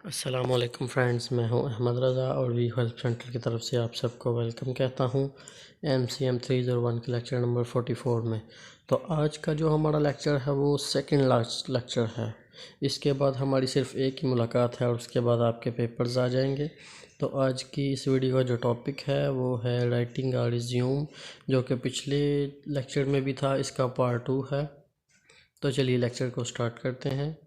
अस्सलामुअलैकुम फ्रेंड्स, मैं हूं अहमद रज़ा और वी हेल्प सेंटर की तरफ से आप सबको वेलकम कहता हूं MCM 301 के लेक्चर नंबर 44 में। तो आज का जो हमारा लेक्चर है वो सेकंड लास्ट लेक्चर है। इसके बाद हमारी सिर्फ एक ही मुलाकात है और उसके बाद आपके पेपर्स आ जाएंगे। तो आज की इस वीडियो का जो टॉपिक है वो है राइटिंग आ रिज्यूम, जो कि पिछले लेक्चर में भी था। इसका पार्ट 2 है। तो चलिए लेक्चर को स्टार्ट करते हैं।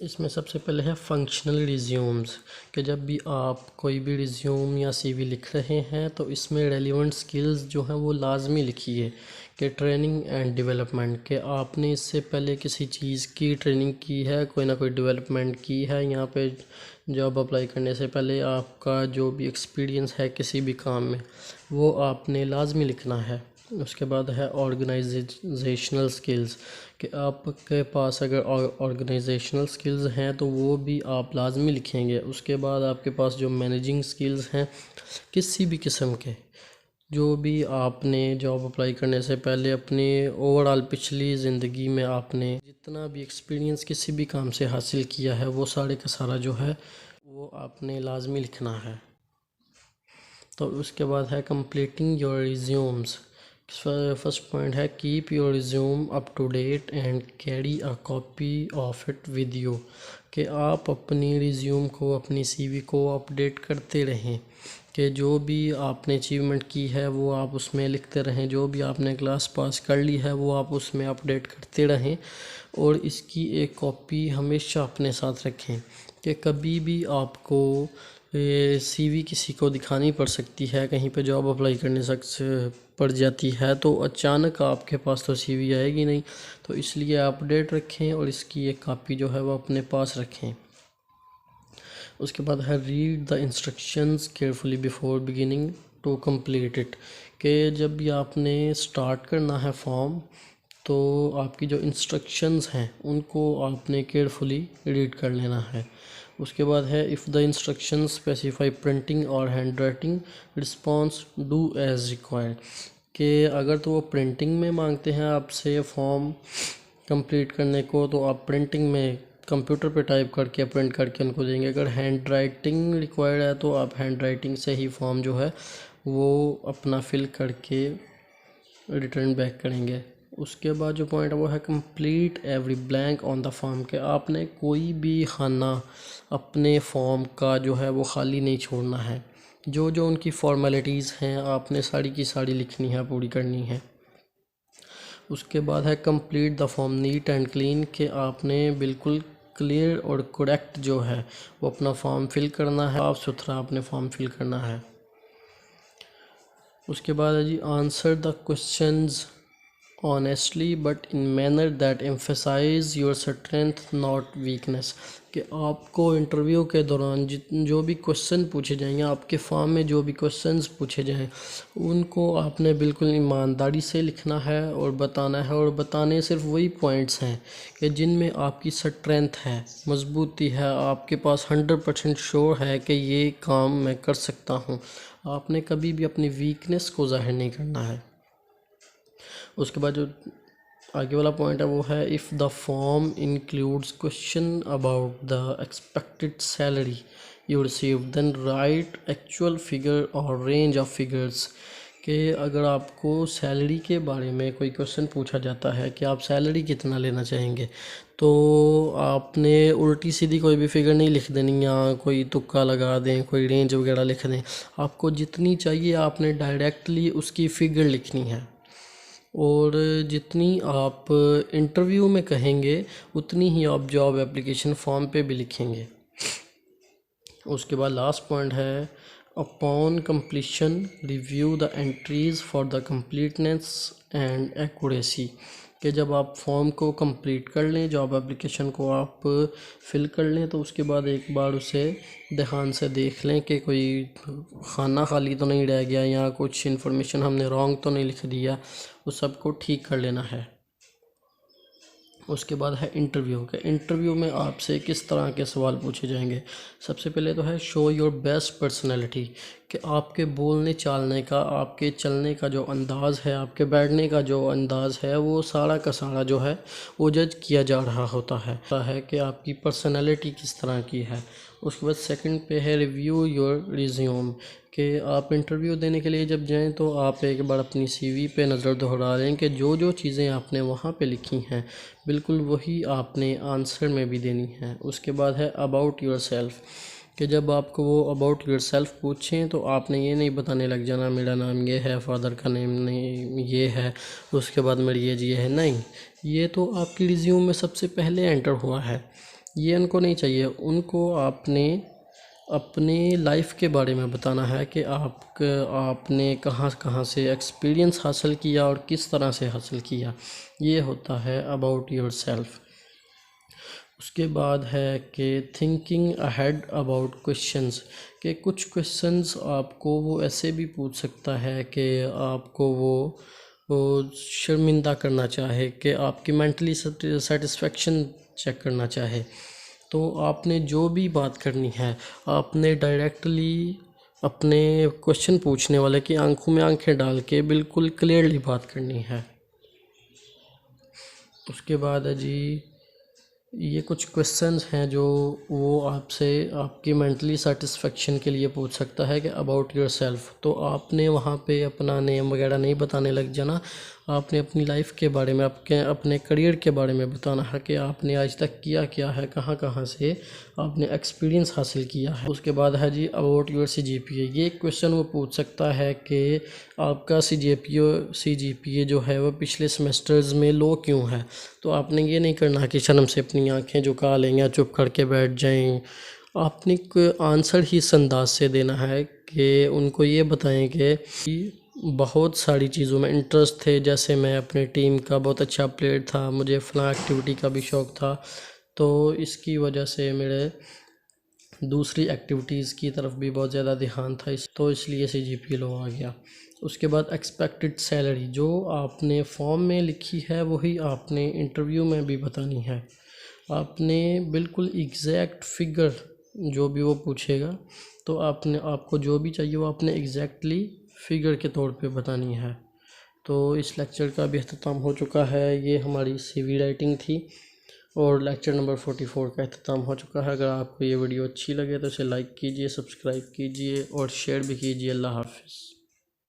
इसमें सबसे पहले है फंक्शनल रिज्यूम्स, कि जब भी आप कोई भी रिज्यूम या CV लिख रहे हैं तो इसमें रेलिवेंट स्किल्स जो हैं वो लाजमी लिखिए। कि ट्रेनिंग एंड डेवलपमेंट, के आपने इससे पहले किसी चीज़ की ट्रेनिंग की है, कोई ना कोई डेवलपमेंट की है। यहाँ पे जॉब अप्लाई करने से पहले आपका जो भी एक्सपीरियंस है किसी भी काम में वो आपने लाजमी लिखना है। उसके बाद है ऑर्गेनाइजेशनल स्किल्स, कि आपके पास अगर ऑर्गेनाइजेशनल स्किल्स हैं तो वो भी आप लाजमी लिखेंगे। उसके बाद आपके पास जो मैनेजिंग स्किल्स हैं किसी भी किस्म के, जो भी आपने जॉब अप्लाई करने से पहले अपने ओवरऑल पिछली ज़िंदगी में आपने जितना भी एक्सपीरियंस किसी भी काम से हासिल किया है वो सारे का सारा जो है वो आपने लाजमी लिखना है। तो उसके बाद है completing your resumes. First point है keep your resume up to date and carry a copy of it with you, कि आप अपनी रिज्यूम को, अपनी CV को अपडेट करते रहें। कि जो भी आपने अचीवमेंट की है वो आप उसमें लिखते रहें, जो भी आपने क्लास पास कर ली है वो आप उसमें अपडेट करते रहें। और इसकी एक कॉपी हमेशा अपने साथ रखें, कि कभी भी आपको CV किसी को दिखानी पड़ सकती है, कहीं पे जॉब अप्लाई करने से पड़ जाती है तो अचानक आपके पास तो CV आएगी नहीं। तो इसलिए आप अपडेट रखें और इसकी एक कॉपी जो है वो अपने पास रखें। उसके बाद है read the instructions carefully before beginning to complete it, कि जब भी आपने स्टार्ट करना है फॉर्म तो आपकी जो इंस्ट्रक्शंस हैं उनको आपने केयरफुली रीड कर लेना है। उसके बाद है if the instruction specify printing और hand writing response do as required, कि अगर तो वो प्रिंटिंग में मांगते हैं आपसे फॉर्म कंप्लीट करने को तो आप प्रिंटिंग में कंप्यूटर पे टाइप करके प्रिंट करके उनको देंगे। अगर हैंड राइटिंग रिक्वायर्ड है तो आप हैंड राइटिंग से ही फॉर्म जो है वो अपना फिल करके रिटर्न बैक करेंगे। उसके बाद जो पॉइंट है वो है complete every blank on the form, के आपने कोई भी खाना अपने फॉर्म का जो है वो खाली नहीं छोड़ना है। जो जो उनकी फॉर्मेलिटीज़ हैं आपने सारी की सारी लिखनी है, पूरी करनी है। उसके बाद है complete the form neat and clean, के आपने बिल्कुल क्लियर और करेक्ट जो है वो अपना फॉर्म फिल करना है, साफ सुथरा अपने फॉर्म फिल करना है। उसके बाद है जी answer the questions honestly but in manner that emphasize your strength not weakness, कि आपको इंटरव्यू के दौरान जो भी क्वेश्चन पूछे जाएंगे, आपके फॉर्म में जो भी क्वेश्चंस पूछे जाएं उनको आपने बिल्कुल ईमानदारी से लिखना है और बताना है। और बताने सिर्फ वही पॉइंट्स हैं कि जिनमें आपकी स्ट्रेंथ है, मजबूती है, आपके पास 100% श्योर है कि ये काम मैं कर सकता हूँ। आपने कभी भी अपनी वीकनेस को जाहिर नहीं करना है। उसके बाद जो आगे वाला पॉइंट है वो है if the form includes question about the expected salary you receive then write actual figure और रेंज ऑफ फिगर्स, कि अगर आपको सैलरी के बारे में कोई क्वेश्चन पूछा जाता है कि आप सैलरी कितना लेना चाहेंगे तो आपने उल्टी सीधी कोई भी फिगर नहीं लिख देनी या कोई तुक्का लगा दें, कोई रेंज वगैरह लिख दें। आपको जितनी चाहिए आपने डायरेक्टली उसकी फ़िगर लिखनी है, और जितनी आप इंटरव्यू में कहेंगे उतनी ही आप जॉब एप्लीकेशन फॉर्म पे भी लिखेंगे। उसके बाद लास्ट पॉइंट है upon completion review the entries for the completeness and accuracy, कि जब आप फॉर्म को कंप्लीट कर लें, जॉब एप्लीकेशन को आप फिल कर लें तो उसके बाद एक बार उसे ध्यान से देख लें कि कोई खाना खाली तो नहीं रह गया या कुछ इन्फॉर्मेशन हमने रॉन्ग तो नहीं लिख दिया, उस सब को ठीक कर लेना है। उसके बाद है इंटरव्यू, के इंटरव्यू में आपसे किस तरह के सवाल पूछे जाएंगे। सबसे पहले तो है शो योर बेस्ट पर्सनैलिटी, कि आपके बोलने चालने का, आपके चलने का जो अंदाज़ है, आपके बैठने का जो अंदाज़ है, वो सारा का सारा जो है वो जज किया जा रहा होता है कि आपकी पर्सनैलिटी किस तरह की है। उसके बाद सेकंड पे है रिव्यू योर रिज्यूम, कि आप इंटरव्यू देने के लिए जब जाएं तो आप एक बार अपनी सीवी पे नज़र दोहरा लें कि जो जो चीज़ें आपने वहाँ पे लिखी हैं बिल्कुल वही आपने आंसर में भी देनी है। उसके बाद है अबाउट योर सेल्फ़, कि जब आपको वो अबाउट योर सेल्फ़ पूछें तो आपने ये नहीं बताने लग जाना मेरा नाम ये है, फादर का नेम नहीं ये है, उसके बाद मेरी एज ये है। नहीं, ये तो आपकी रिज्यूम में सबसे पहले एंटर हुआ है, ये उनको नहीं चाहिए। उनको आपने अपने लाइफ के बारे में बताना है कि आपने कहाँ कहाँ से एक्सपीरियंस हासिल किया और किस तरह से हासिल किया। ये होता है अबाउट योर सेल्फ़। उसके बाद है कि थिंकिंग अहेड अबाउट क्वेश्चंस, कि कुछ क्वेश्चंस आपको वो ऐसे भी पूछ सकता है कि आपको वो शर्मिंदा करना चाहे, कि आपकी मेंटली सेटिस्फेक्शन चेक करना चाहे। तो आपने जो भी बात करनी है आपने डायरेक्टली अपने क्वेश्चन पूछने वाले की आंखों में आंखें डाल के बिल्कुल क्लियरली बात करनी है। उसके बाद है जी, ये कुछ क्वेश्चंस हैं जो वो आपसे आपकी मेंटली सेटिस्फेक्शन के लिए पूछ सकता है कि अबाउट योर सेल्फ़। तो आपने वहाँ पे अपना नेम वगैरह नहीं बताने लग जाना, आपने अपनी लाइफ के बारे में, अपने करियर के बारे में बताना है कि आपने आज तक किया क्या है, कहाँ कहाँ से आपने एक्सपीरियंस हासिल किया है। उसके बाद है जी अबाउट योर CGPA, ये क्वेश्चन वो पूछ सकता है कि आपका CGPA जो है वो पिछले सेमेस्टर्स में लो क्यों है। तो आपने ये नहीं करना कि शर्म से अपनी आंखें झुका लें या चुप करके बैठ जाएं, आपने आंसर ही इस अंदाज से देना है कि उनको ये बताएं कि बहुत सारी चीज़ों में इंटरेस्ट थे, जैसे मैं अपने टीम का बहुत अच्छा प्लेयर था, मुझे फ़लाँ एक्टिविटी का भी शौक़ था, तो इसकी वजह से मेरे दूसरी एक्टिविटीज़ की तरफ भी बहुत ज़्यादा ध्यान था, तो इसलिए CGPA लो आ गया। उसके बाद एक्सपेक्टेड सैलरी, जो आपने फॉर्म में लिखी है वही आपने इंटरव्यू में भी बतानी है। आपने बिल्कुल एग्जैक्ट फिगर, जो भी वो पूछेगा तो आपको जो भी चाहिए वो आपने एग्जैक्टली फिगर के तौर पे बतानी है। तो इस लेक्चर का भी अख्ताम हो चुका है। ये हमारी CV राइटिंग थी और लेक्चर नंबर 44 का अख्ताम हो चुका है। अगर आपको ये वीडियो अच्छी लगे तो इसे लाइक कीजिए, सब्सक्राइब कीजिए और शेयर भी कीजिए। अल्लाह हाफ़िज़।